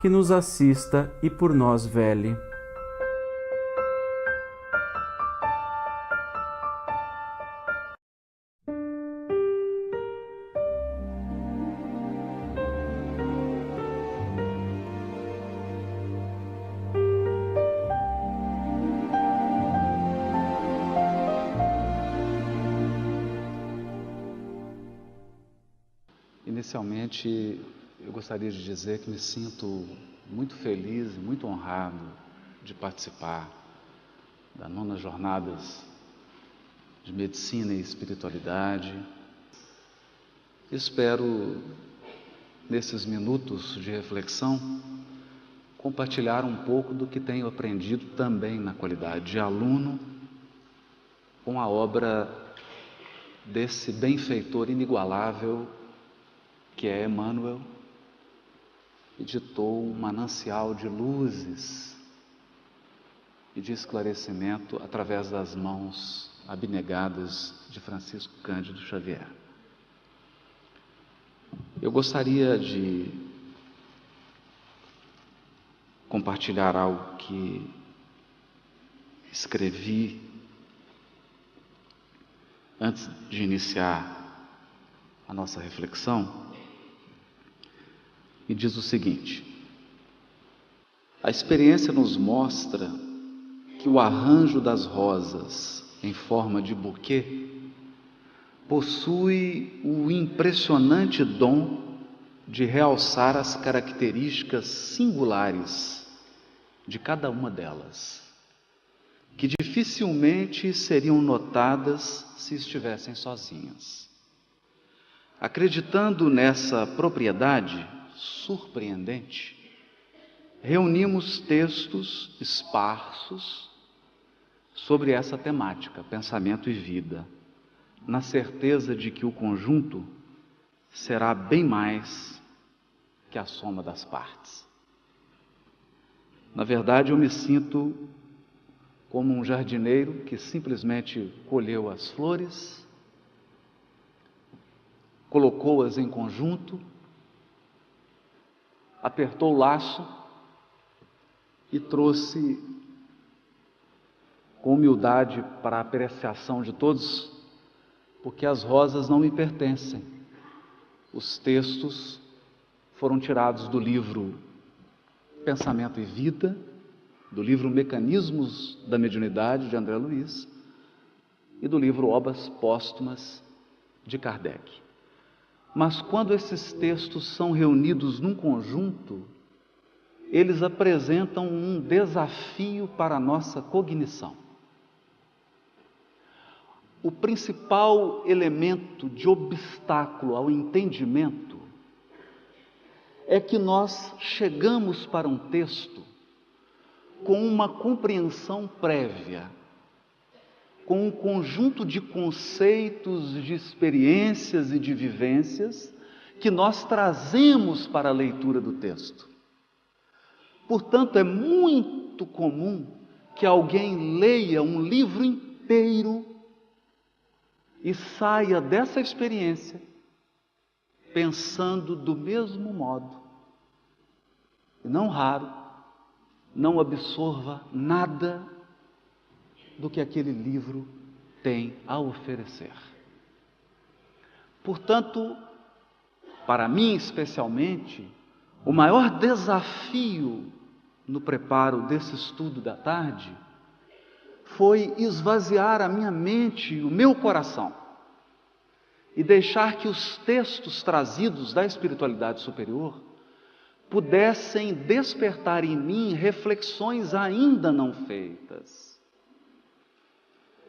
que nos assista e por nós vele. Inicialmente, eu gostaria de dizer que me sinto muito feliz e muito honrado de participar das 9ª Jornadas de Medicina e Espiritualidade. Espero, nesses minutos de reflexão, compartilhar um pouco do que tenho aprendido também na qualidade de aluno com a obra desse benfeitor inigualável que é Emmanuel, editou um manancial de luzes e de esclarecimento através das mãos abnegadas de Francisco Cândido Xavier. Eu gostaria de compartilhar algo que escrevi antes de iniciar a nossa reflexão. E diz o seguinte: a experiência nos mostra que o arranjo das rosas em forma de buquê possui o impressionante dom de realçar as características singulares de cada uma delas, que dificilmente seriam notadas se estivessem sozinhas. Acreditando nessa propriedade surpreendente, reunimos textos esparsos sobre essa temática, pensamento e vida, na certeza de que o conjunto será bem mais que a soma das partes. Na verdade, eu me sinto como um jardineiro que simplesmente colheu as flores, colocou-as em conjunto, apertou o laço e trouxe com humildade para a apreciação de todos, porque as rosas não me pertencem. Os textos foram tirados do livro Pensamento e Vida, do livro Mecanismos da Mediunidade, de André Luiz, e do livro Obras Póstumas, de Kardec. Mas quando esses textos são reunidos num conjunto, eles apresentam um desafio para a nossa cognição. O principal elemento de obstáculo ao entendimento é que nós chegamos para um texto com uma compreensão prévia, com um conjunto de conceitos, de experiências e de vivências que nós trazemos para a leitura do texto. Portanto, é muito comum que alguém leia um livro inteiro e saia dessa experiência pensando do mesmo modo. E não raro, não absorva nada do que aquele livro tem a oferecer. Portanto, para mim especialmente, o maior desafio no preparo desse estudo da tarde foi esvaziar a minha mente e o meu coração e deixar que os textos trazidos da espiritualidade superior pudessem despertar em mim reflexões ainda não feitas,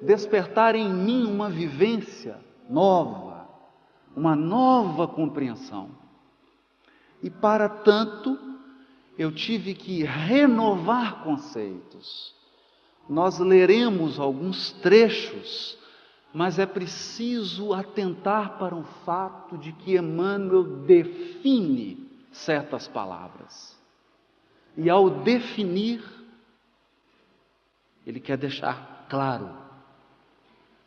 despertar em mim uma vivência nova, uma nova compreensão. E para tanto, eu tive que renovar conceitos. Nós leremos alguns trechos, mas é preciso atentar para o fato de que Emmanuel define certas palavras. E ao definir, ele quer deixar claro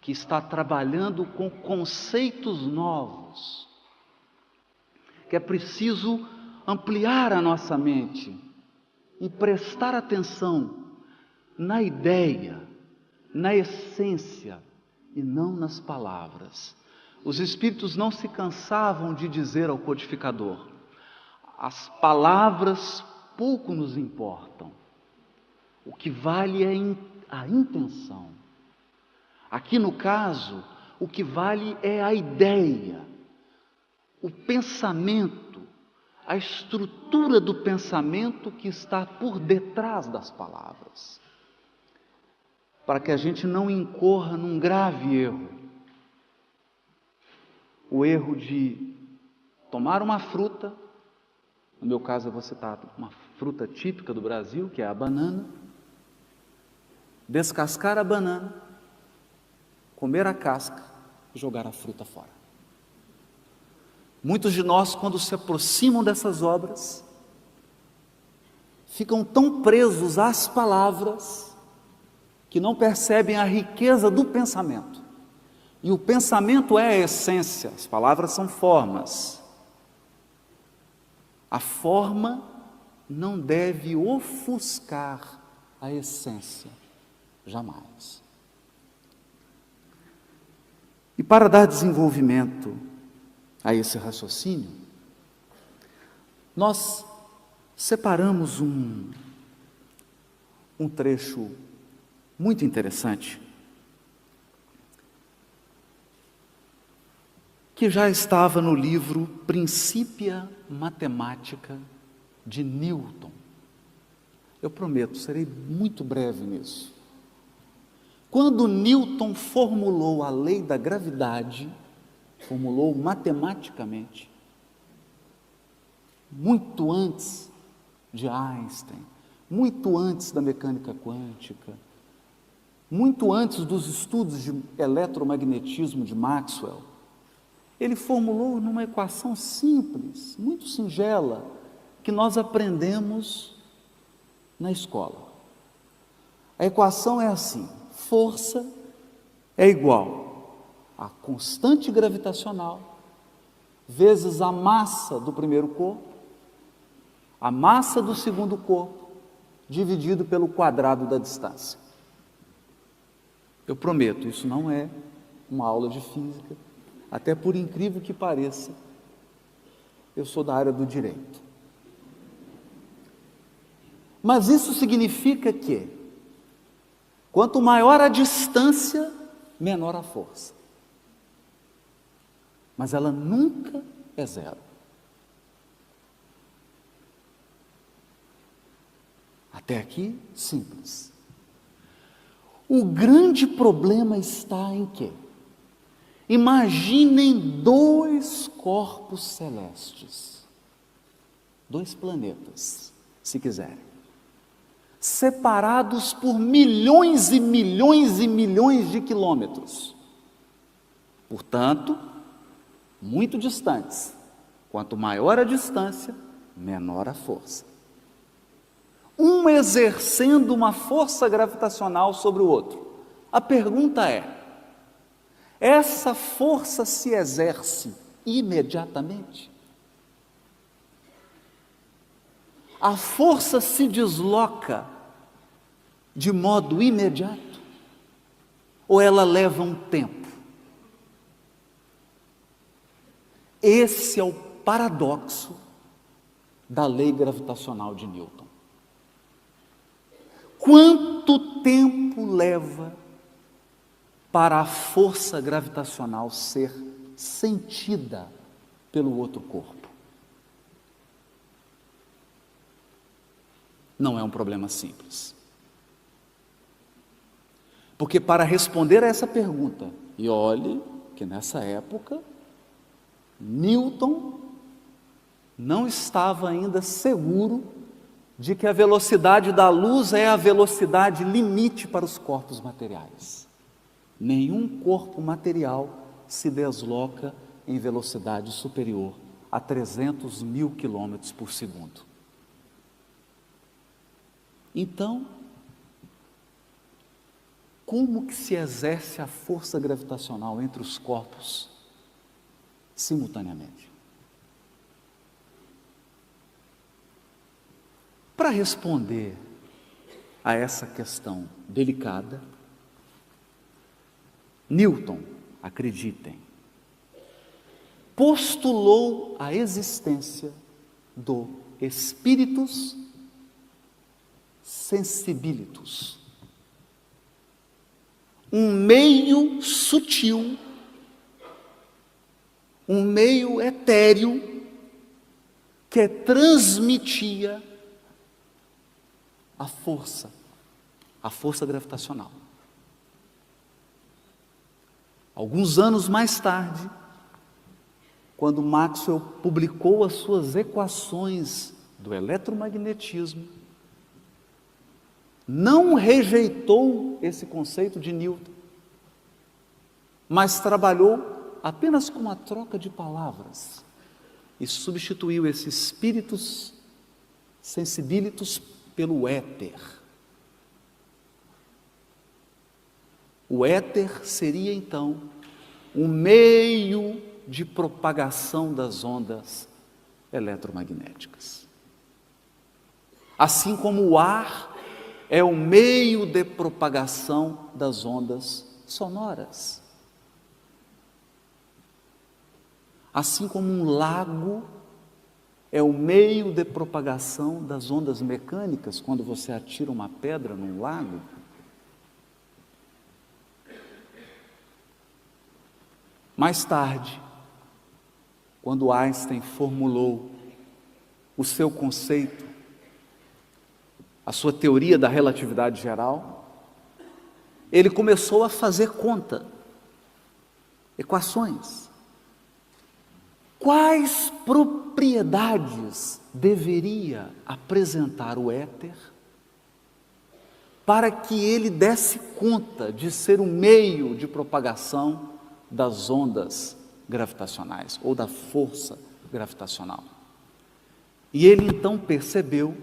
que está trabalhando com conceitos novos, que é preciso ampliar a nossa mente e prestar atenção na ideia, na essência e não nas palavras. Os espíritos não se cansavam de dizer ao codificador: as palavras pouco nos importam, o que vale é a intenção. Aqui no caso, o que vale é a ideia, o pensamento, a estrutura do pensamento que está por detrás das palavras, para que a gente não incorra num grave erro, o erro de tomar uma fruta, no meu caso eu vou citar uma fruta típica do Brasil, que é a banana, descascar a banana, comer a casca e jogar a fruta fora. Muitos de nós, quando se aproximam dessas obras, ficam tão presos às palavras que não percebem a riqueza do pensamento. E o pensamento é a essência, as palavras são formas. A forma não deve ofuscar a essência, jamais. E para dar desenvolvimento a esse raciocínio, nós separamos um trecho muito interessante, que já estava no livro Principia Mathematica de Newton. Eu prometo, serei muito breve nisso. Quando Newton formulou a lei da gravidade, formulou matematicamente, muito antes de Einstein, muito antes da mecânica quântica, muito antes dos estudos de eletromagnetismo de Maxwell, ele formulou numa equação simples, muito singela, que nós aprendemos na escola. A equação é assim: força é igual a constante gravitacional vezes a massa do primeiro corpo, a massa do segundo corpo, dividido pelo quadrado da distância. Eu prometo, isso não é uma aula de física, até por incrível que pareça, eu sou da área do direito. Mas isso significa que, quanto maior a distância, menor a força. Mas ela nunca é zero. Até aqui, simples. O grande problema está em quê? Imaginem dois corpos celestes, dois planetas, se quiserem, separados por milhões e milhões e milhões de quilômetros, portanto, muito distantes. Quanto maior a distância, menor a força. Um exercendo uma força gravitacional sobre o outro. A pergunta é: essa força se exerce imediatamente? A força se desloca de modo imediato? Ou ela leva um tempo? Esse é o paradoxo da lei gravitacional de Newton. Quanto tempo leva para a força gravitacional ser sentida pelo outro corpo? Não é um problema simples. Porque para responder a essa pergunta, e olhe que nessa época, Newton não estava ainda seguro de que a velocidade da luz é a velocidade limite para os corpos materiais. Nenhum corpo material se desloca em velocidade superior a 300 mil quilômetros por segundo. Então, como que se exerce a força gravitacional entre os corpos simultaneamente? Para responder a essa questão delicada, Newton, acreditem, postulou a existência do spiritus sensibilitus, um meio sutil, um meio etéreo que transmitia a força gravitacional. Alguns anos mais tarde, quando Maxwell publicou as suas equações do eletromagnetismo, não rejeitou esse conceito de Newton, mas trabalhou apenas com uma troca de palavras e substituiu esse spiritus sensibilitus pelo éter. O éter seria então um meio de propagação das ondas eletromagnéticas. Assim como o ar é o meio de propagação das ondas sonoras. Assim como um lago é o meio de propagação das ondas mecânicas, quando você atira uma pedra num lago. Mais tarde, quando Einstein formulou o seu conceito, a sua teoria da relatividade geral, ele começou a fazer conta, equações. Quais propriedades deveria apresentar o éter para que ele desse conta de ser um meio de propagação das ondas gravitacionais ou da força gravitacional? E ele então percebeu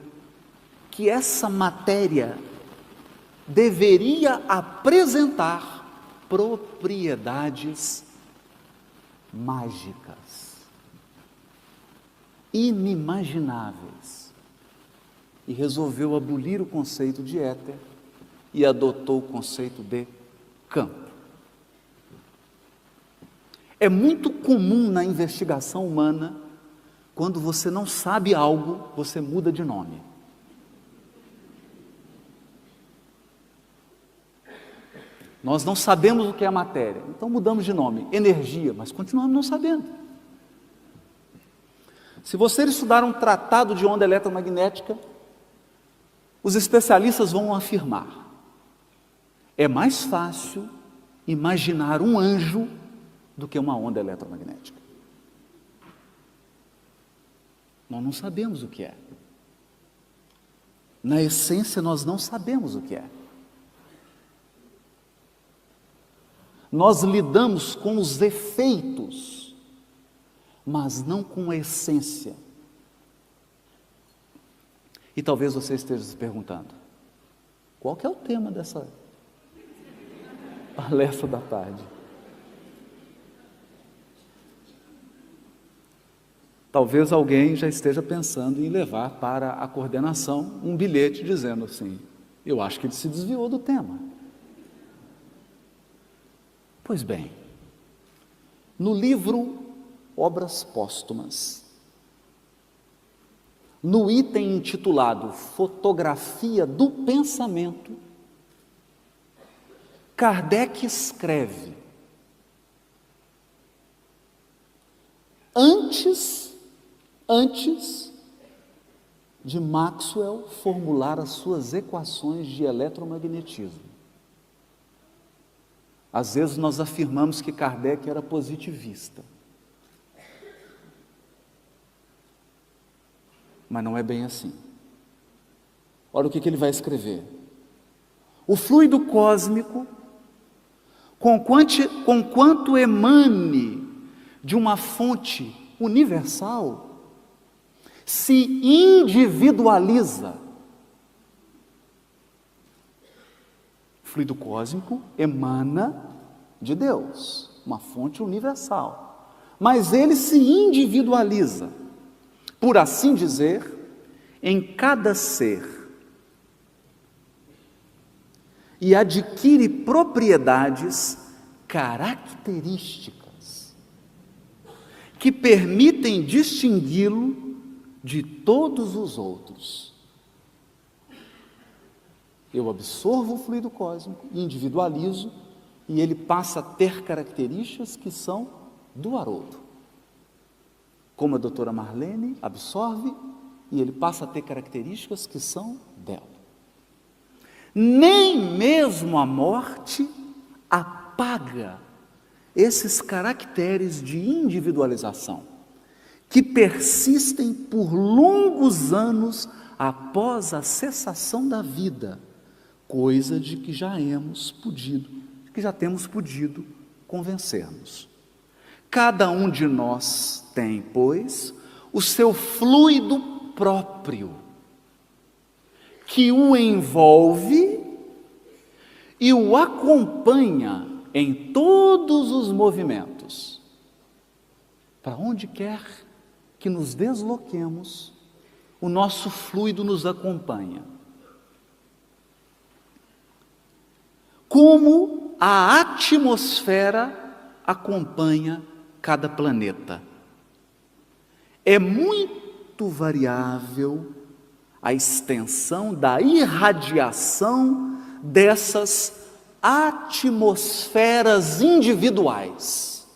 que essa matéria deveria apresentar propriedades mágicas, inimagináveis, e resolveu abolir o conceito de éter e adotou o conceito de campo. É muito comum na investigação humana, quando você não sabe algo, você muda de nome. Nós não sabemos o que é a matéria, então mudamos de nome, energia, mas continuamos não sabendo. Se você estudar um tratado de onda eletromagnética, os especialistas vão afirmar: é mais fácil imaginar um anjo do que uma onda eletromagnética. Nós não sabemos o que é. Na essência, nós não sabemos o que é. Nós lidamos com os efeitos, mas não com a essência. E talvez você esteja se perguntando: qual que é o tema dessa palestra da tarde? Talvez alguém já esteja pensando em levar para a coordenação um bilhete dizendo assim: eu acho que ele se desviou do tema. Pois bem, no livro Obras Póstumas, no item intitulado Fotografia do Pensamento, Kardec escreve: antes de Maxwell formular as suas equações de eletromagnetismo. Às vezes nós afirmamos que Kardec era positivista, mas não é bem assim. Olha o que ele vai escrever: o fluido cósmico, conquanto emane de uma fonte universal, se individualiza. O fluido cósmico emana de Deus, uma fonte universal, mas ele se individualiza, por assim dizer, em cada ser e adquire propriedades características que permitem distingui-lo de todos os outros. Eu absorvo o fluido cósmico, individualizo, e ele passa a ter características que são do Haroldo. Como a doutora Marlene absorve, e ele passa a ter características que são dela. Nem mesmo a morte apaga esses caracteres de individualização, que persistem por longos anos após a cessação da vida, coisa de que já temos podido convencer-nos. Cada um de nós tem, pois, o seu fluido próprio, que o envolve e o acompanha em todos os movimentos. Para onde quer que nos desloquemos, o nosso fluido nos acompanha. Como a atmosfera acompanha cada planeta. É muito variável a extensão da irradiação dessas atmosferas individuais.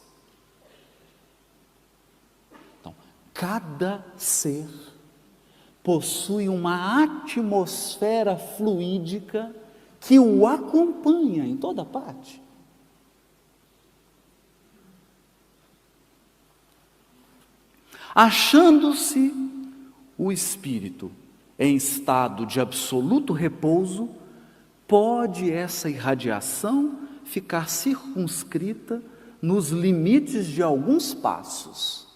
Então, cada ser possui uma atmosfera fluídica que o acompanha em toda parte. Achando-se o espírito em estado de absoluto repouso, pode essa irradiação ficar circunscrita nos limites de alguns passos,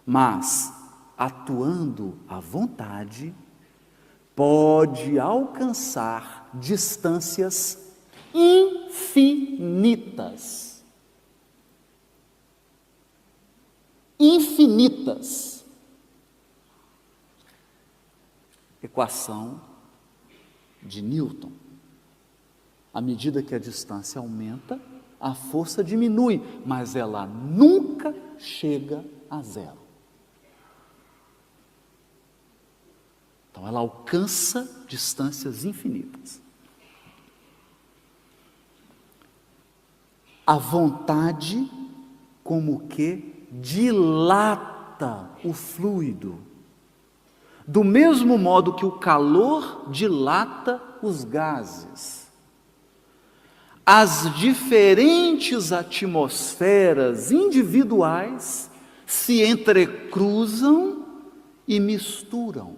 mas, atuando à vontade, pode alcançar distâncias infinitas. Infinitas. Equação de Newton. À medida que a distância aumenta, a força diminui, mas ela nunca chega a zero. Então ela alcança distâncias infinitas. A vontade como que dilata o fluido, do mesmo modo que o calor dilata os gases. As diferentes atmosferas individuais se entrecruzam e misturam,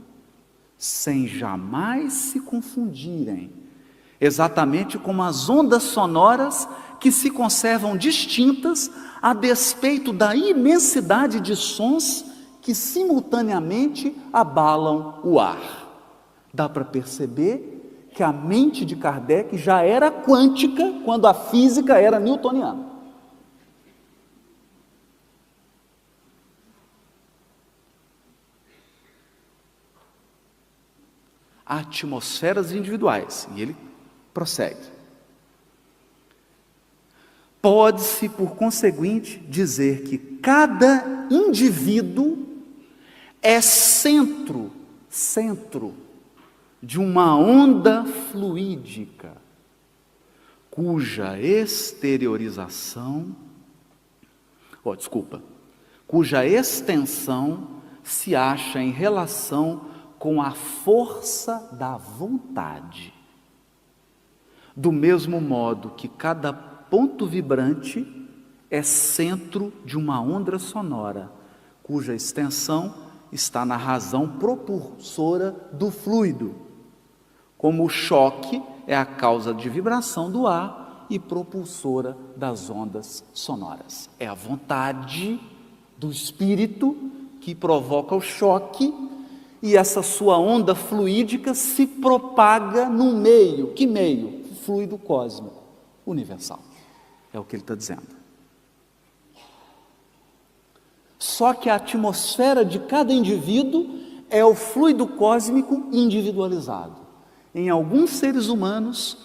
sem jamais se confundirem, exatamente como as ondas sonoras que se conservam distintas a despeito da imensidade de sons que simultaneamente abalam o ar. Dá para perceber que a mente de Kardec já era quântica quando a física era newtoniana. Atmosferas individuais, e ele prossegue. Pode-se, por conseguinte, dizer que cada indivíduo é centro de uma onda fluídica, cuja extensão se acha em relação com a força da vontade. Do mesmo modo que cada ponto vibrante é centro de uma onda sonora, cuja extensão está na razão propulsora do fluido, como o choque é a causa de vibração do ar e propulsora das ondas sonoras. É a vontade do espírito que provoca o choque, e essa sua onda fluídica se propaga num meio. Que meio? O fluido cósmico universal. É o que ele está dizendo. Só que a atmosfera de cada indivíduo é o fluido cósmico individualizado. Em alguns seres humanos,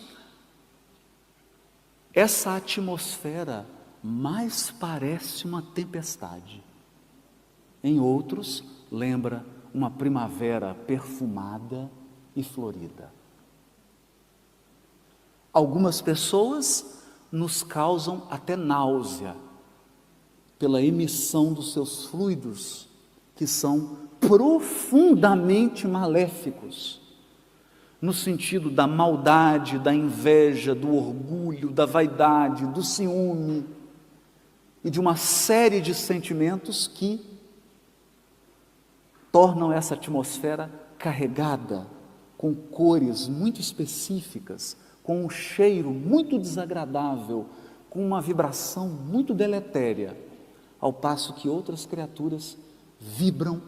essa atmosfera mais parece uma tempestade. Em outros, lembra uma primavera perfumada e florida. Algumas pessoas nos causam até náusea pela emissão dos seus fluidos, que são profundamente maléficos, no sentido da maldade, da inveja, do orgulho, da vaidade, do ciúme e de uma série de sentimentos que tornam essa atmosfera carregada com cores muito específicas, com um cheiro muito desagradável, com uma vibração muito deletéria, ao passo que outras criaturas vibram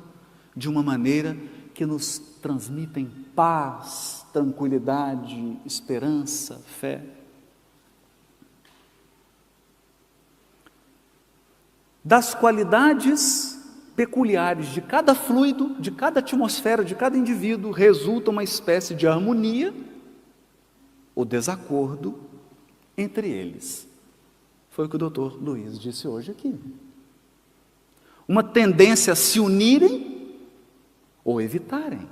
de uma maneira que nos transmitem paz, tranquilidade, esperança, fé. Das qualidades peculiares de cada fluido, de cada atmosfera, de cada indivíduo, resulta uma espécie de harmonia ou desacordo entre eles. Foi o que o Dr. Luiz disse hoje aqui. Uma tendência a se unirem ou evitarem.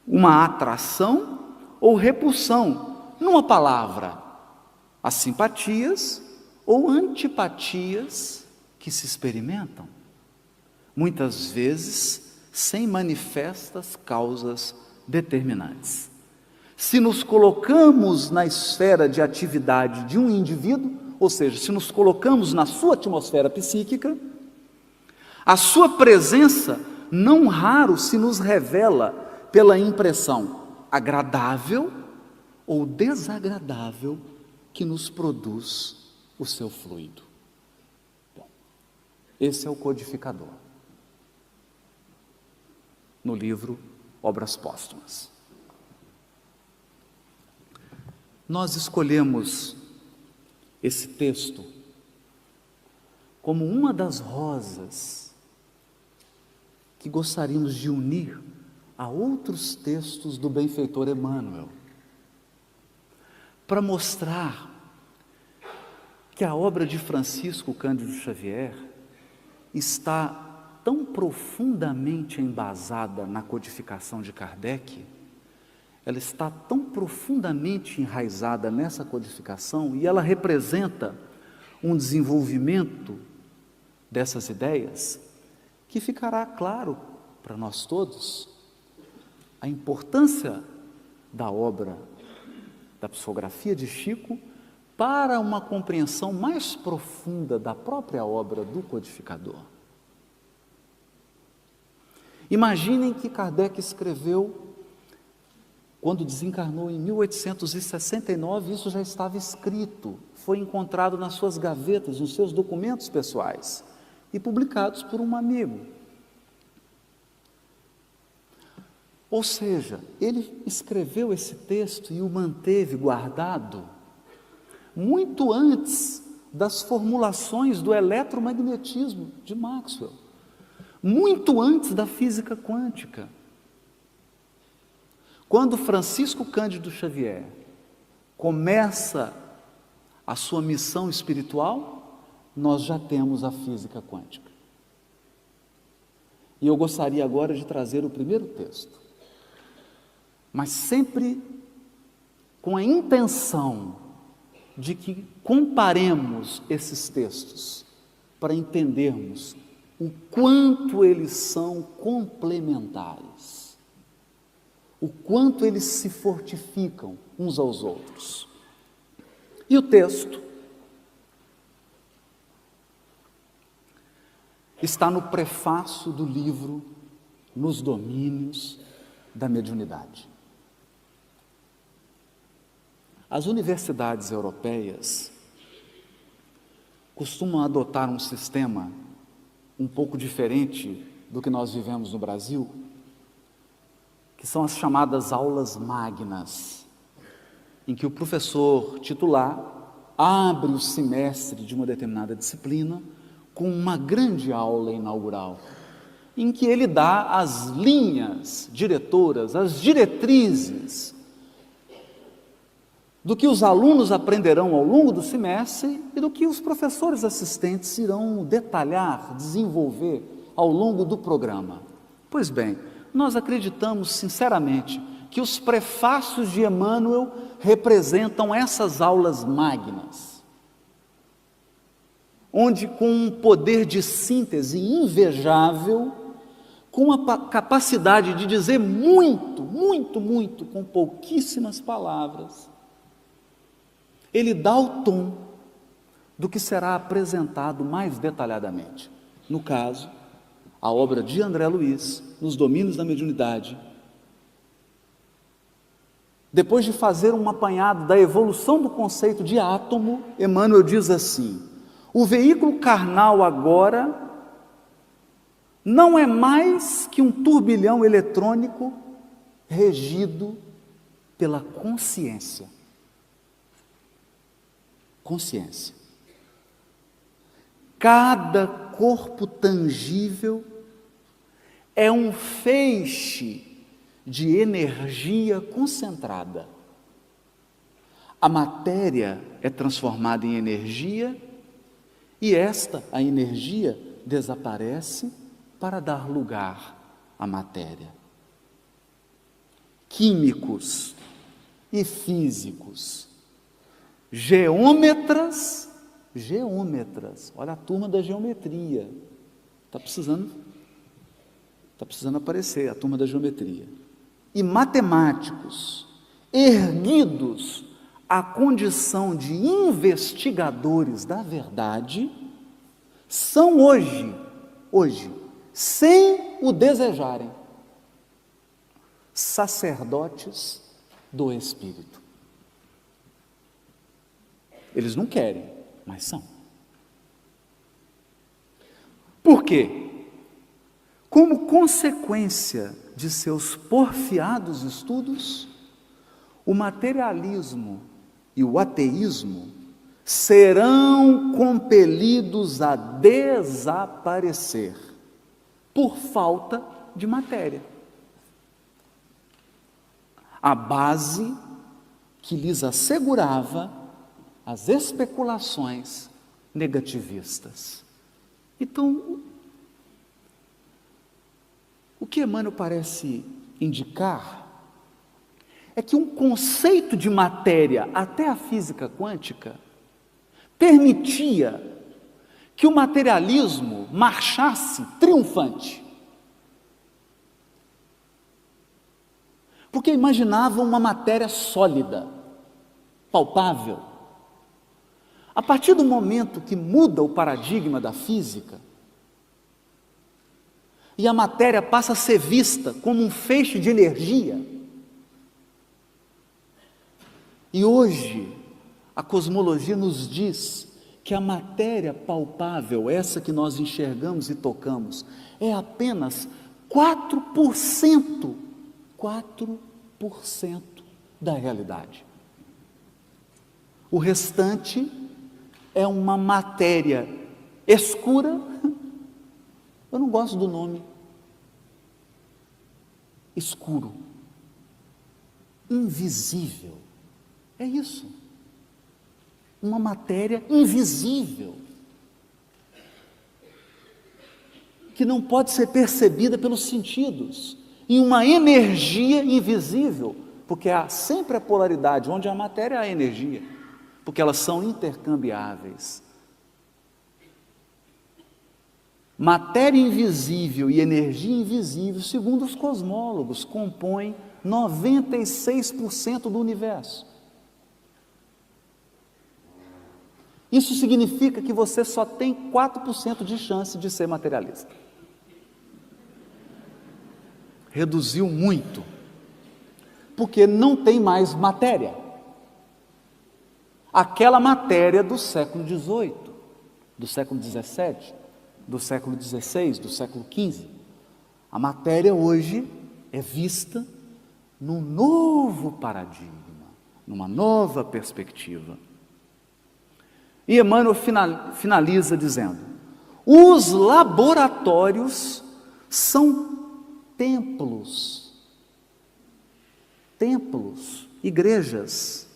Uma atração ou repulsão. Numa palavra, as simpatias ou antipatias que se experimentam. Muitas vezes sem manifestas causas determinantes. Se nos colocamos na esfera de atividade de um indivíduo, ou seja, se nos colocamos na sua atmosfera psíquica, a sua presença não raro se nos revela pela impressão agradável ou desagradável que nos produz o seu fluido. Bom, esse é o codificador. No livro Obras Póstumas. Nós escolhemos esse texto como uma das rosas que gostaríamos de unir a outros textos do benfeitor Emmanuel, para mostrar que a obra de Francisco Cândido Xavier está tão profundamente embasada na codificação de Kardec, ela está tão profundamente enraizada nessa codificação e ela representa um desenvolvimento dessas ideias que ficará claro para nós todos a importância da obra da psicografia de Chico para uma compreensão mais profunda da própria obra do codificador. Imaginem que Kardec escreveu quando desencarnou em 1869, isso já estava escrito, foi encontrado nas suas gavetas, nos seus documentos pessoais e publicados por um amigo. Ou seja, ele escreveu esse texto e o manteve guardado muito antes das formulações do eletromagnetismo de Maxwell, muito antes da física quântica. Quando Francisco Cândido Xavier começa a sua missão espiritual, nós já temos a física quântica. E eu gostaria agora de trazer o primeiro texto, mas sempre com a intenção de que comparemos esses textos para entendermos o quanto eles são complementares. O quanto eles se fortificam uns aos outros. E o texto está no prefácio do livro Nos Domínios da Mediunidade. As universidades europeias costumam adotar um sistema um pouco diferente do que nós vivemos no Brasil, que são as chamadas aulas magnas, em que o professor titular abre o semestre de uma determinada disciplina com uma grande aula inaugural, em que ele dá as linhas diretoras, as diretrizes do que os alunos aprenderão ao longo do semestre e do que os professores assistentes irão detalhar, desenvolver ao longo do programa. Pois bem, nós acreditamos sinceramente que os prefácios de Emmanuel representam essas aulas magnas, onde com um poder de síntese invejável, com a capacidade de dizer muito, muito, muito, com pouquíssimas palavras, ele dá o tom do que será apresentado mais detalhadamente. No caso, a obra de André Luiz, Nos Domínios da Mediunidade. Depois de fazer um apanhado da evolução do conceito de átomo, Emmanuel diz assim: o veículo carnal agora não é mais que um turbilhão eletrônico regido pela consciência. Consciência. Cada corpo tangível é um feixe de energia concentrada. A matéria é transformada em energia e a energia, desaparece para dar lugar à matéria. Químicos e físicos, geômetras, olha a turma da geometria, está precisando aparecer a turma da geometria, e matemáticos, erguidos à condição de investigadores da verdade, são hoje, sem o desejarem, sacerdotes do Espírito. Eles não querem, mas são. Por quê? Como consequência de seus porfiados estudos, o materialismo e o ateísmo serão compelidos a desaparecer por falta de matéria. A base que lhes assegurava as especulações negativistas. Então, o que Emmanuel parece indicar é que um conceito de matéria, até a física quântica, permitia que o materialismo marchasse triunfante. Porque imaginava uma matéria sólida, palpável. A partir do momento que muda o paradigma da física, e a matéria passa a ser vista como um feixe de energia, e hoje a cosmologia nos diz que a matéria palpável, essa que nós enxergamos e tocamos, é apenas 4% da realidade. O restante é uma matéria escura, eu não gosto do nome, escuro, invisível, é isso, uma matéria invisível, que não pode ser percebida pelos sentidos, e uma energia invisível, porque há sempre a polaridade, onde a matéria é a energia, porque elas são intercambiáveis. Matéria invisível e energia invisível, segundo os cosmólogos, compõem 96% do universo. Isso significa que você só tem 4% de chance de ser materialista. Reduziu muito, porque não tem mais matéria. Aquela matéria do século XVIII, do século XVII, do século XVI, do século XV. A matéria hoje é vista num novo paradigma, numa nova perspectiva. E Emmanuel finaliza dizendo: os laboratórios são templos, igrejas,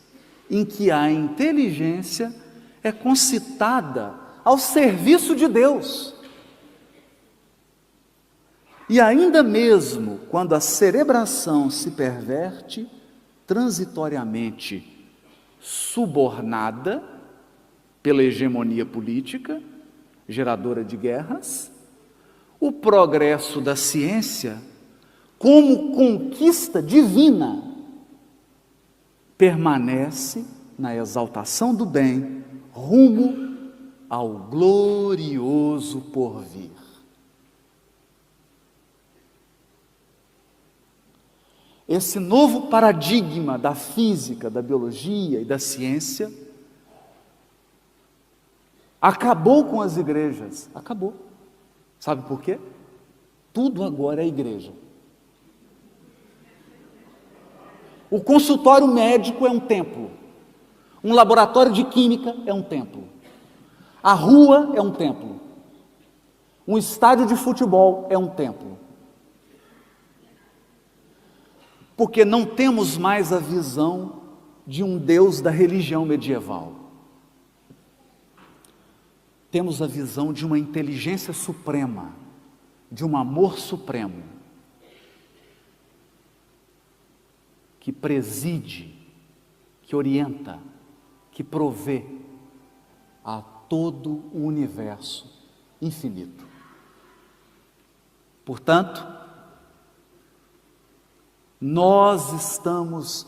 em que a inteligência é concitada ao serviço de Deus. E ainda mesmo quando a cerebração se perverte, transitoriamente subornada pela hegemonia política, geradora de guerras, o progresso da ciência, como conquista divina, permanece na exaltação do bem, rumo ao glorioso porvir. Esse novo paradigma da física, da biologia e da ciência acabou com as igrejas. Acabou. Sabe por quê? Tudo agora é igreja. O consultório médico é um templo. Um laboratório de química é um templo. A rua é um templo. Um estádio de futebol é um templo. Porque não temos mais a visão de um Deus da religião medieval. Temos a visão de uma inteligência suprema, de um amor supremo, que preside, que orienta, que provê a todo o universo infinito. Portanto, nós estamos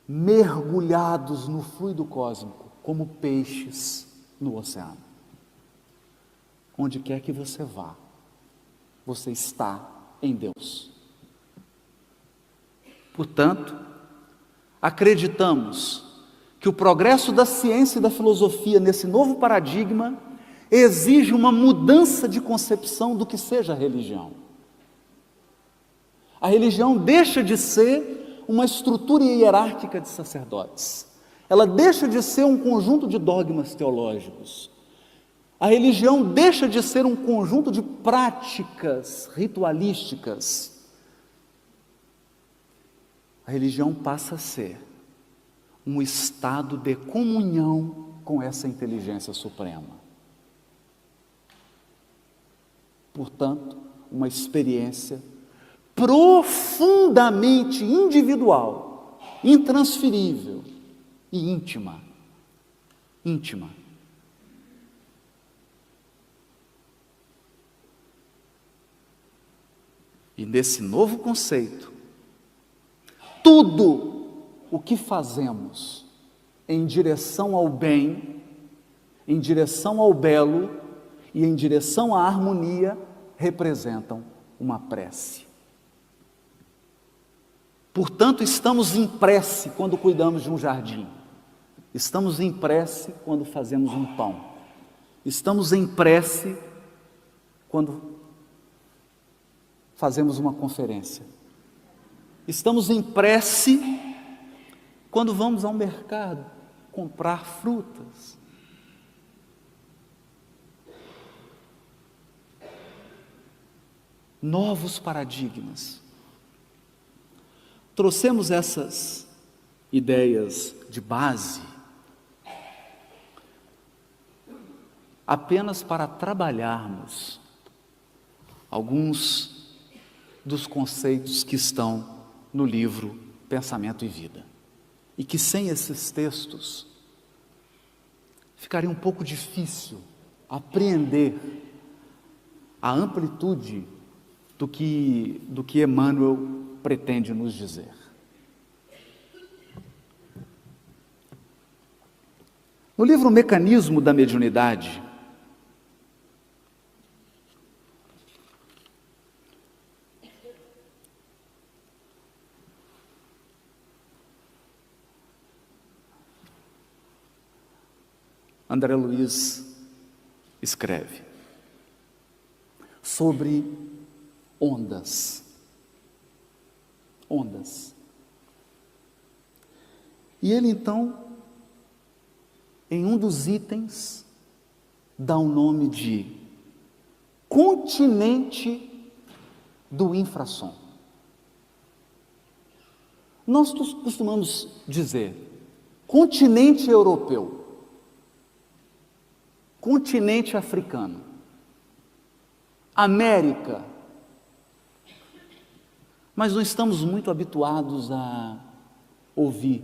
mergulhados no fluido cósmico, como peixes no oceano. Onde quer que você vá, você está em Deus. Portanto, acreditamos que o progresso da ciência e da filosofia nesse novo paradigma exige uma mudança de concepção do que seja a religião. A religião deixa de ser uma estrutura hierárquica de sacerdotes. Ela deixa de ser um conjunto de dogmas teológicos. A religião deixa de ser um conjunto de práticas ritualísticas. A religião passa a ser um estado de comunhão com essa inteligência suprema. Portanto, uma experiência profundamente individual, intransferível e íntima. E nesse novo conceito, tudo o que fazemos em direção ao bem, em direção ao belo e em direção à harmonia representam uma prece. Portanto, estamos em prece quando cuidamos de um jardim. Estamos em prece quando fazemos um pão. Estamos em prece quando fazemos uma conferência. Estamos em prece quando vamos ao mercado comprar frutas. Novos paradigmas. Trouxemos essas ideias de base apenas para trabalharmos alguns dos conceitos que estão no livro Pensamento e Vida. E que sem esses textos ficaria um pouco difícil apreender a amplitude do que Emmanuel pretende nos dizer. No livro Mecanismo da Mediunidade, André Luiz escreve sobre ondas. E ele então, em um dos itens, dá o nome de continente do infrassom. Nós costumamos dizer continente europeu, continente africano, América, mas não estamos muito habituados a ouvir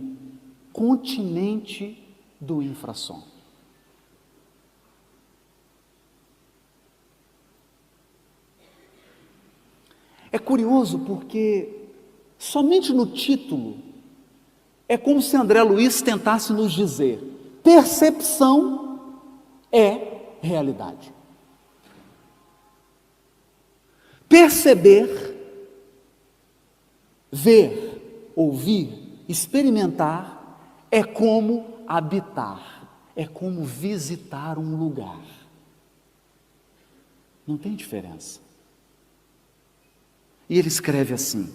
continente do infrassom. É curioso porque somente no título é como se André Luiz tentasse nos dizer: percepção é realidade. Perceber, ver, ouvir, experimentar é como habitar, é como visitar um lugar. Não tem diferença. E ele escreve assim: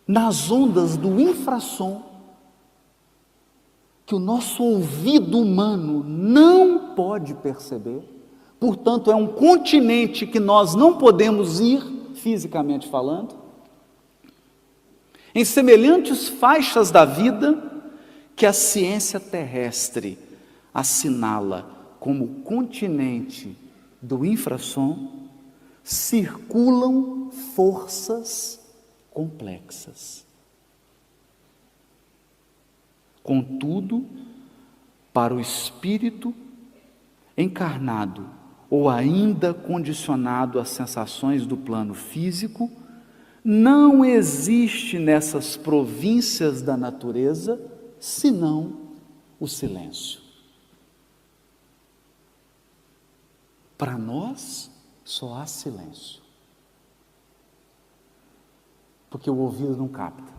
nas ondas do infrassom, que o nosso ouvido humano não pode perceber, portanto é um continente que nós não podemos ir, fisicamente falando, em semelhantes faixas da vida que a ciência terrestre assinala como continente do infrassom, circulam forças complexas. Contudo, para o espírito encarnado ou ainda condicionado às sensações do plano físico, não existe nessas províncias da natureza senão o silêncio. Para nós, só há silêncio, porque o ouvido não capta.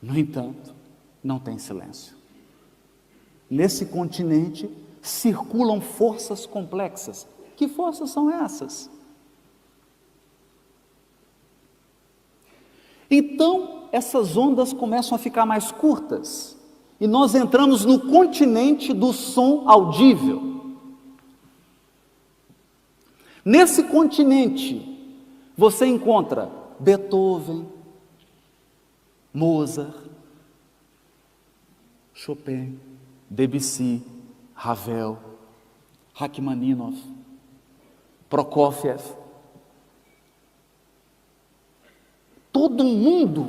No entanto, não tem silêncio. Nesse continente circulam forças complexas. Que forças são essas? Então, essas ondas começam a ficar mais curtas e nós entramos no continente do som audível. Nesse continente, você encontra Beethoven, Mozart, Chopin, Debussy, Ravel, Rachmaninoff, Prokofiev. Todo mundo.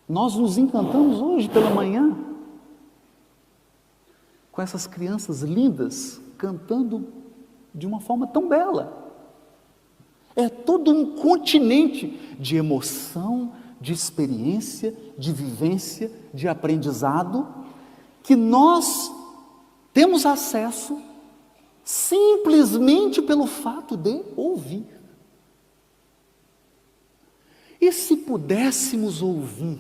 Nós nos encantamos hoje pela manhã com essas crianças lindas cantando de uma forma tão bela. É todo um continente de emoção, de experiência, de vivência, de aprendizado, que nós temos acesso simplesmente pelo fato de ouvir. E se pudéssemos ouvir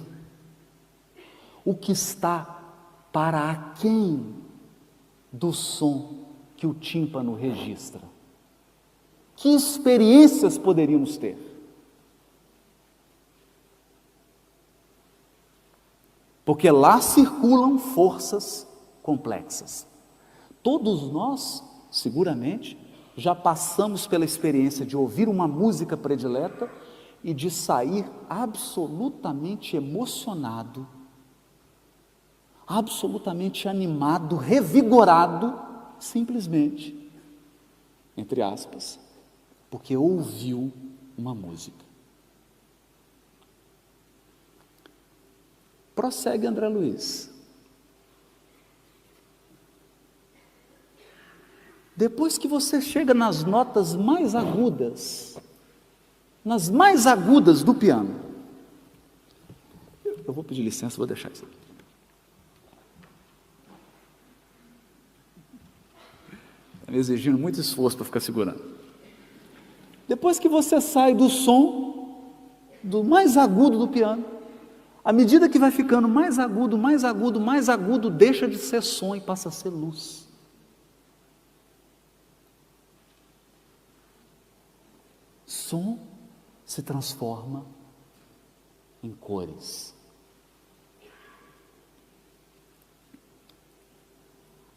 o que está para aquém do som que o tímpano registra, que experiências poderíamos ter? Porque lá circulam forças complexas. Todos nós, seguramente, já passamos pela experiência de ouvir uma música predileta e de sair absolutamente emocionado, absolutamente animado, revigorado, simplesmente, entre aspas, porque ouviu uma música. Prossegue André Luiz. Depois que você chega nas notas mais agudas, do piano, eu vou pedir licença, vou deixar isso aqui. Está me exigindo muito esforço para ficar segurando. Depois que você sai do som, do mais agudo do piano, à medida que vai ficando mais agudo, deixa de ser som e passa a ser luz. Som se transforma em cores.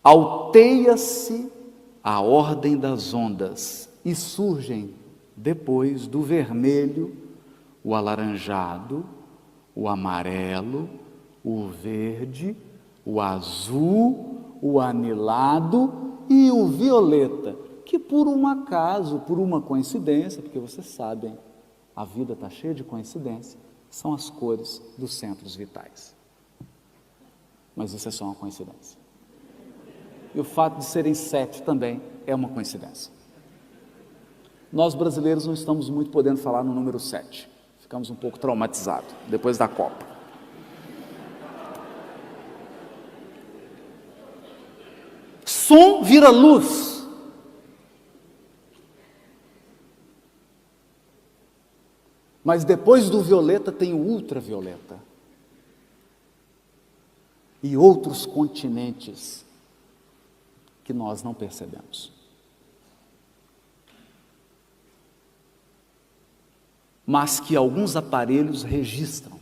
Alteia-se a ordem das ondas e surgem depois do vermelho, o alaranjado, o amarelo, o verde, o azul, o anilado e o violeta, que por um acaso, por uma coincidência, porque vocês sabem, a vida está cheia de coincidência, são as cores dos centros vitais. Mas isso é só uma coincidência. E o fato de serem 7 também é uma coincidência. Nós brasileiros não estamos muito podendo falar no número 7. Ficamos um pouco traumatizados depois da Copa. Som vira luz. Mas depois do violeta tem o ultravioleta. E outros continentes que nós não percebemos. Mas que alguns aparelhos registram.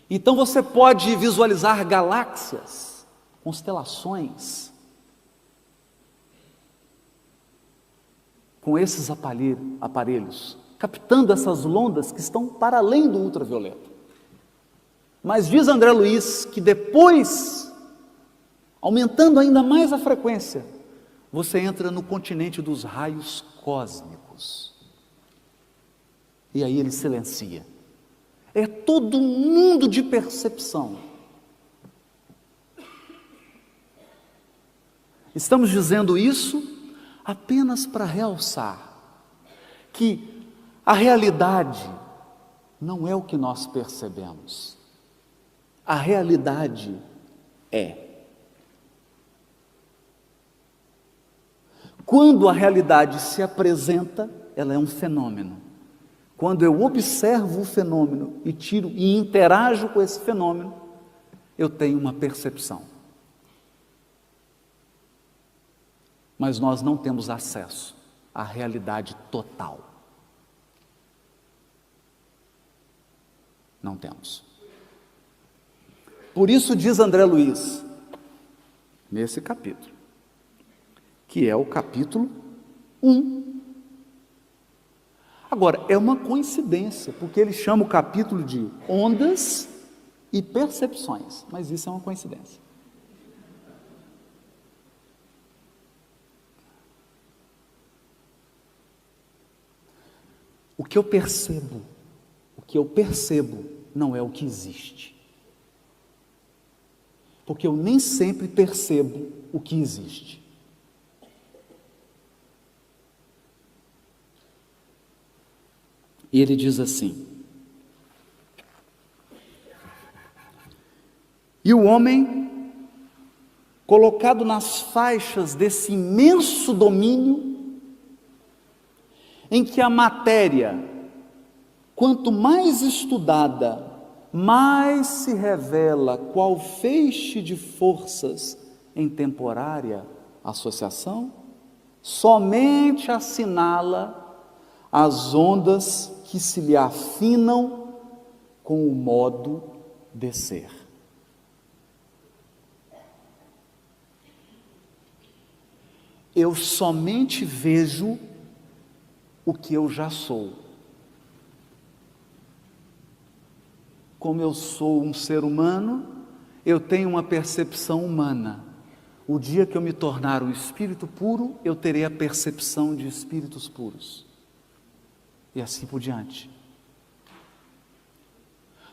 Então você pode visualizar galáxias, constelações, com esses aparelhos, captando essas ondas que estão para além do ultravioleta. Mas diz André Luiz que depois, aumentando ainda mais a frequência, você entra no continente dos raios cósmicos. E aí ele silencia. É todo um mundo de percepção. Estamos dizendo isso apenas para realçar que a realidade não é o que nós percebemos. A realidade é. Quando a realidade se apresenta, ela é um fenômeno. Quando eu observo o fenômeno e tiro e interajo com esse fenômeno, eu tenho uma percepção. Mas nós não temos acesso à realidade total. Não temos. Por isso diz André Luiz, nesse capítulo, que é o capítulo 1. Agora, é uma coincidência, porque ele chama o capítulo de ondas e percepções, mas isso é uma coincidência. O que eu percebo não é o que existe. Porque eu nem sempre percebo o que existe. E ele diz assim: e o homem, colocado nas faixas desse imenso domínio, em que a matéria, quanto mais estudada, mais se revela qual feixe de forças em temporária associação, somente assinala as ondas que se lhe afinam com o modo de ser. Eu somente vejo o que eu já sou. Como eu sou um ser humano, eu tenho uma percepção humana. O dia que eu me tornar um espírito puro, eu terei a percepção de espíritos puros. E assim por diante.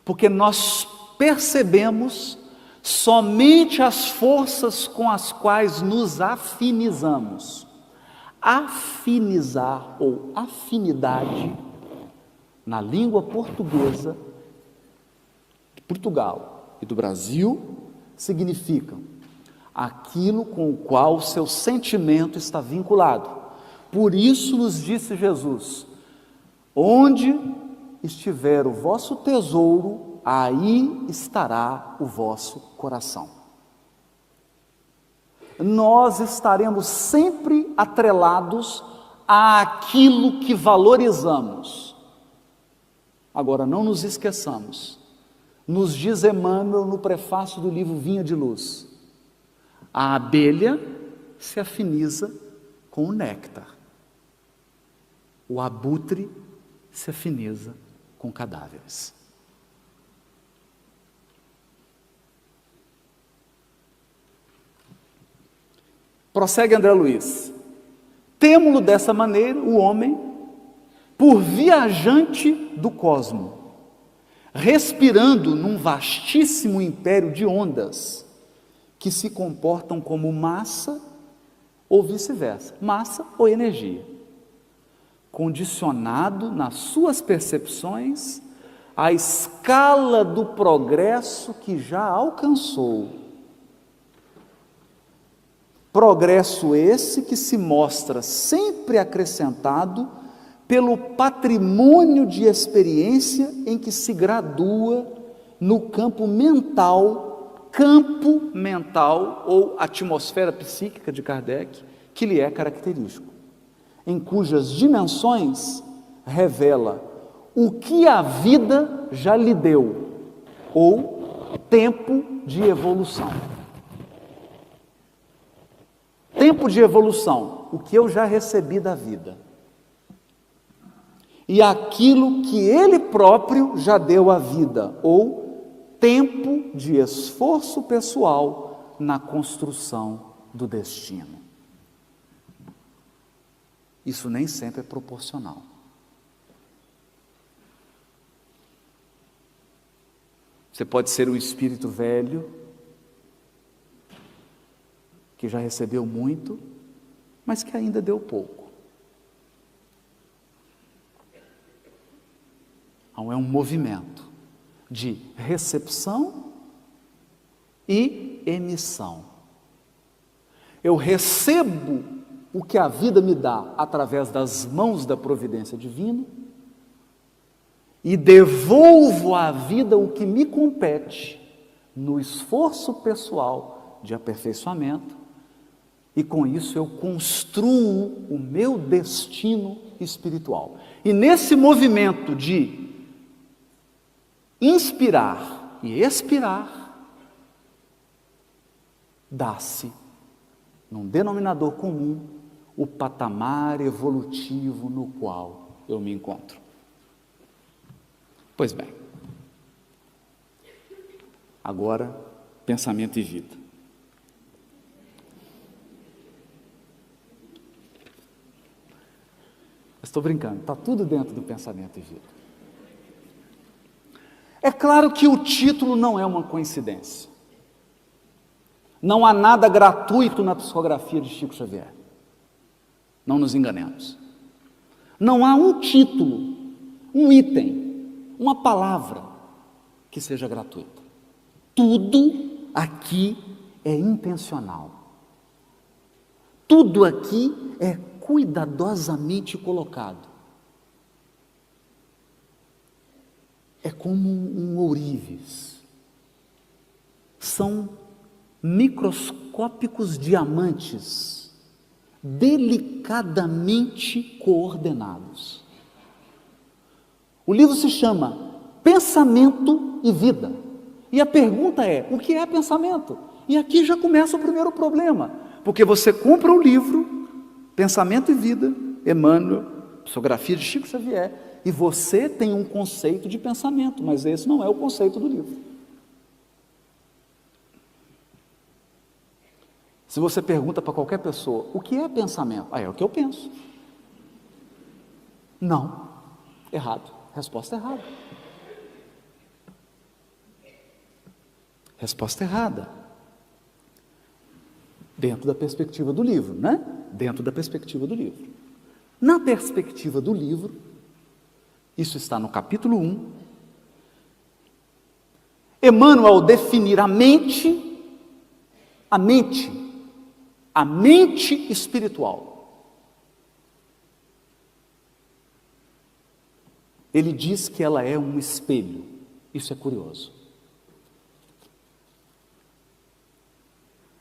Porque nós percebemos somente as forças com as quais nos afinizamos. Afinizar ou afinidade, na língua portuguesa, de Portugal e do Brasil, significam aquilo com o qual o seu sentimento está vinculado. Por isso nos disse Jesus: onde estiver o vosso tesouro, aí estará o vosso coração. Nós estaremos sempre atrelados àquilo que valorizamos. Agora, não nos esqueçamos, nos diz Emmanuel no prefácio do livro Vinha de Luz, a abelha se afiniza com o néctar. o abutre se afiniza com cadáveres. Prossegue André Luiz. Temo-lo dessa maneira, o homem, por viajante do cosmo, respirando num vastíssimo império de ondas, que se comportam como massa ou vice-versa, massa ou energia, condicionado nas suas percepções à escala do progresso que já alcançou. Progresso esse que se mostra sempre acrescentado pelo patrimônio de experiência em que se gradua no campo mental ou atmosfera psíquica de Kardec, que lhe é característico, em cujas dimensões revela o que a vida já lhe deu, ou tempo de evolução. Tempo de evolução, o que eu já recebi da vida. E aquilo que ele próprio já deu à vida, ou tempo de esforço pessoal na construção do destino. Isso nem sempre é proporcional. Você pode ser um espírito velho, que já recebeu muito, mas que ainda deu pouco. Então é um movimento de recepção e emissão. Eu recebo o que a vida me dá através das mãos da providência divina e devolvo à vida o que me compete no esforço pessoal de aperfeiçoamento, e com isso eu construo o meu destino espiritual. E nesse movimento de inspirar e expirar, dá-se, num denominador comum, o patamar evolutivo no qual eu me encontro. Pois bem, agora, pensamento e vida. Estou brincando, está tudo dentro do pensamento e vida. É claro que o título não é uma coincidência. Não há nada gratuito na psicografia de Chico Xavier. Não nos enganemos. Não há um título, um item, uma palavra que seja gratuita. Tudo aqui é intencional. Tudo aqui é cuidadosamente colocado. É como um ourives. São microscópicos diamantes, delicadamente coordenados. O livro se chama Pensamento e Vida. E a pergunta é, o que é pensamento? E aqui já começa o primeiro problema, porque você compra o livro, Pensamento e Vida, Emmanuel, psicografia de Chico Xavier, e você tem um conceito de pensamento, mas esse não é o conceito do livro. Se você pergunta para qualquer pessoa, o que é pensamento? É o que eu penso. Não, errado. Resposta errada. Resposta errada. Dentro da perspectiva do livro, né? Dentro da perspectiva do livro. Na perspectiva do livro, isso está no capítulo 1, Emmanuel, ao definir a mente espiritual, ele diz que ela é um espelho. Isso é curioso.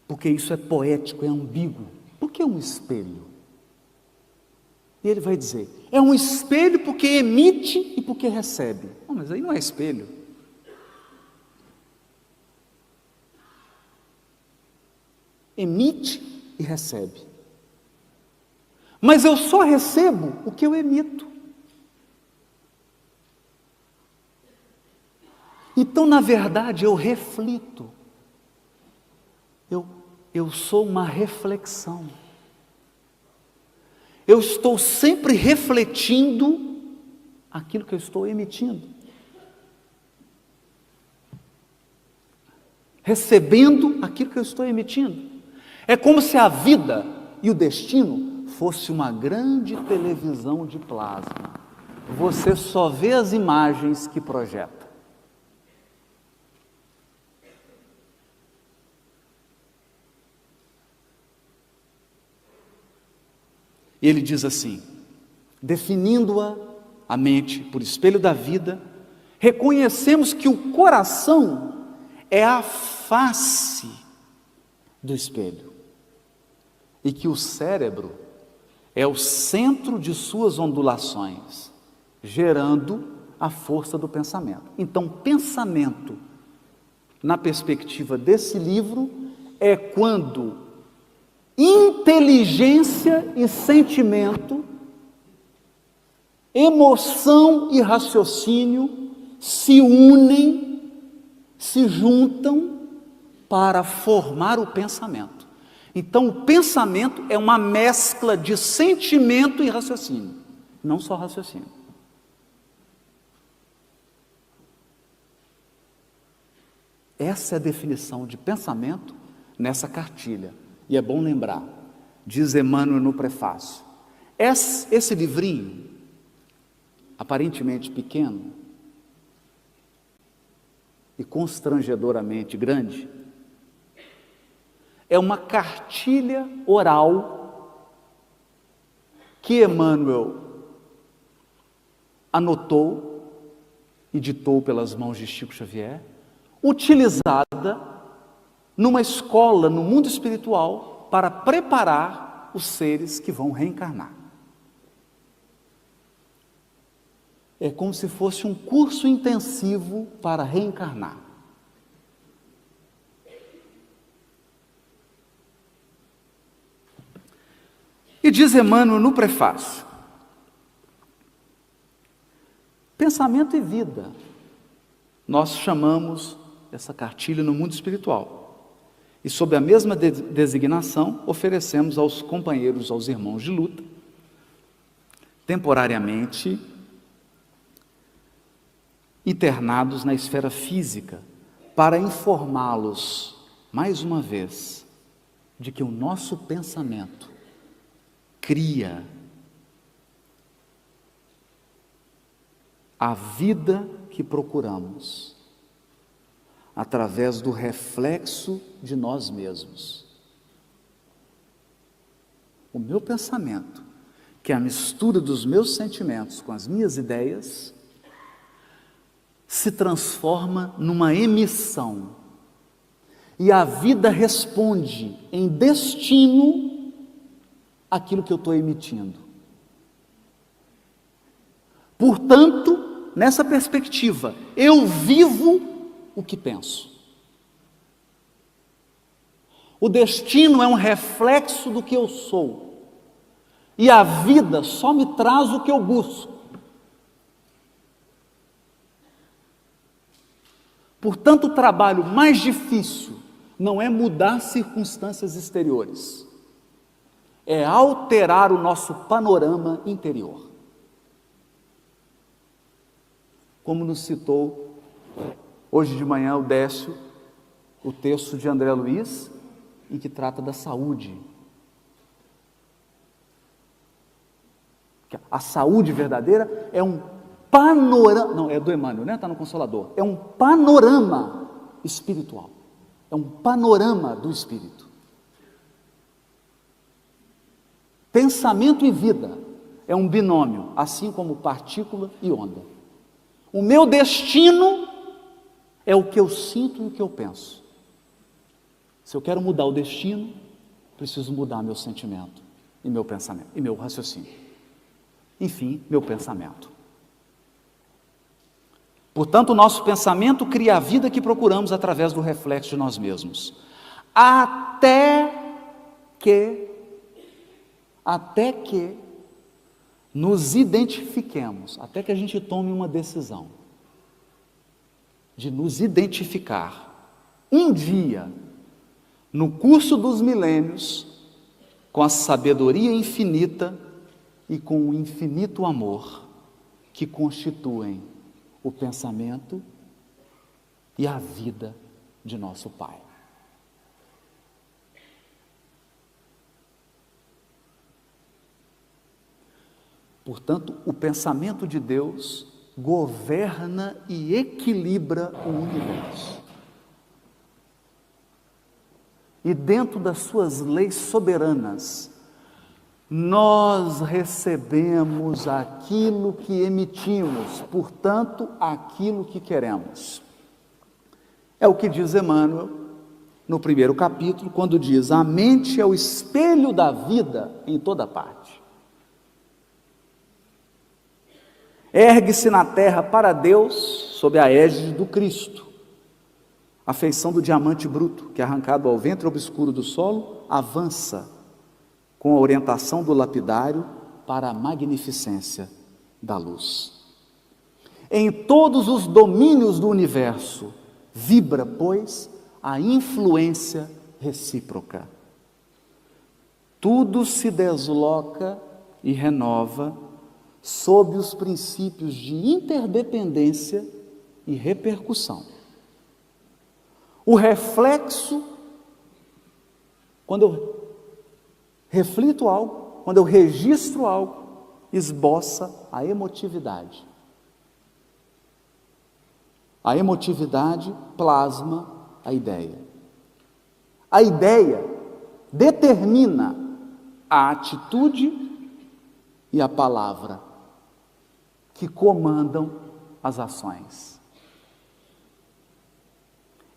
Porque isso é poético, é ambíguo. Por que um espelho? E ele vai dizer, é um espelho porque emite e porque recebe. Não, mas aí não é espelho. Emite e recebe. Mas eu só recebo o que eu emito. Então, na verdade, eu reflito. Eu sou uma reflexão. Eu estou sempre refletindo aquilo que eu estou emitindo. Recebendo aquilo que eu estou emitindo. É como se a vida e o destino fosse uma grande televisão de plasma. Você só vê as imagens que projeta. Ele diz assim, definindo-a, a mente, por espelho da vida, reconhecemos que o coração é a face do espelho e que o cérebro é o centro de suas ondulações, gerando a força do pensamento. Então, pensamento, na perspectiva desse livro, é quando inteligência e sentimento, emoção e raciocínio se unem, se juntam para formar o pensamento. Então, o pensamento é uma mescla de sentimento e raciocínio, não só raciocínio. Essa é a definição de pensamento nessa cartilha. E é bom lembrar, diz Emmanuel no prefácio, esse livrinho, aparentemente pequeno e constrangedoramente grande, é uma cartilha oral que Emmanuel anotou e ditou pelas mãos de Chico Xavier, utilizada numa escola no mundo espiritual para preparar os seres que vão reencarnar. É como se fosse um curso intensivo para reencarnar. E diz Emmanuel no prefácio, pensamento e vida, nós chamamos essa cartilha no mundo espiritual. E sob a mesma designação, oferecemos aos companheiros, aos irmãos de luta, temporariamente internados na esfera física, para informá-los, mais uma vez, de que o nosso pensamento cria a vida que procuramos, através do reflexo de nós mesmos. O meu pensamento, que é a mistura dos meus sentimentos com as minhas ideias, se transforma numa emissão. E a vida responde em destino aquilo que eu estou emitindo. Portanto, nessa perspectiva, eu vivo o que penso. O destino é um reflexo do que eu sou. E a vida só me traz o que eu busco. Portanto, o trabalho mais difícil não é mudar circunstâncias exteriores, é alterar o nosso panorama interior. Como nos citou hoje de manhã o Décio, o texto de André Luiz, em que trata da saúde. A saúde verdadeira é um panorama, não, é do Emmanuel, né? Está no Consolador. É um panorama espiritual. É um panorama do espírito. Pensamento e vida é um binômio, assim como partícula e onda. O meu destino é o que eu sinto e o que eu penso. Se eu quero mudar o destino, preciso mudar meu sentimento e meu pensamento, e meu raciocínio. Enfim, meu pensamento. Portanto, o nosso pensamento cria a vida que procuramos através do reflexo de nós mesmos. Até que até que nos identifiquemos, até que a gente tome uma decisão de nos identificar um dia, no curso dos milênios, com a sabedoria infinita e com o infinito amor que constituem o pensamento e a vida de nosso Pai. Portanto, o pensamento de Deus governa e equilibra o universo. E dentro das suas leis soberanas, nós recebemos aquilo que emitimos, portanto, aquilo que queremos. É o que diz Emmanuel no primeiro capítulo, quando diz: a mente é o espelho da vida em toda parte. Ergue-se na terra para Deus, sob a égide do Cristo. A feição do diamante bruto, que arrancado ao ventre obscuro do solo, avança com a orientação do lapidário para a magnificência da luz. Em todos os domínios do universo, vibra, pois, a influência recíproca. Tudo se desloca e renova sob os princípios de interdependência e repercussão. O reflexo, quando eu reflito algo, quando eu registro algo, esboça a emotividade. A emotividade plasma a ideia. A ideia determina a atitude e a palavra que comandam as ações.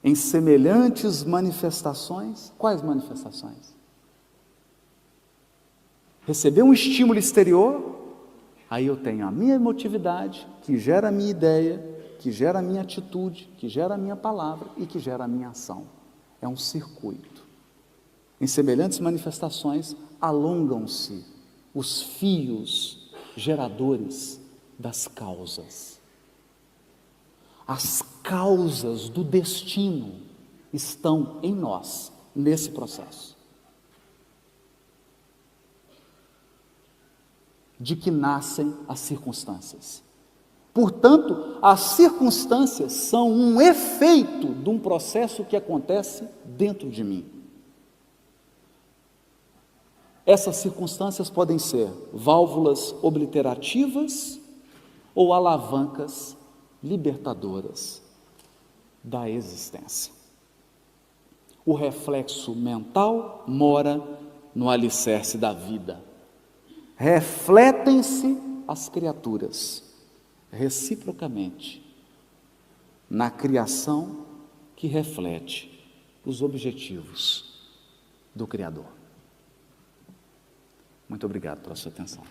Em semelhantes manifestações, quais manifestações? Receber um estímulo exterior, aí eu tenho a minha emotividade, que gera a minha ideia, que gera a minha atitude, que gera a minha palavra e que gera a minha ação. É um circuito. Em semelhantes manifestações, alongam-se os fios geradores das causas. As causas do destino estão em nós, nesse processo. De que nascem as circunstâncias. Portanto, as circunstâncias são um efeito de um processo que acontece dentro de mim. Essas circunstâncias podem ser válvulas obliterativas ou alavancas libertadoras da existência. O reflexo mental mora no alicerce da vida. Refletem-se as criaturas reciprocamente na criação que reflete os objetivos do Criador. Muito obrigado pela sua atenção.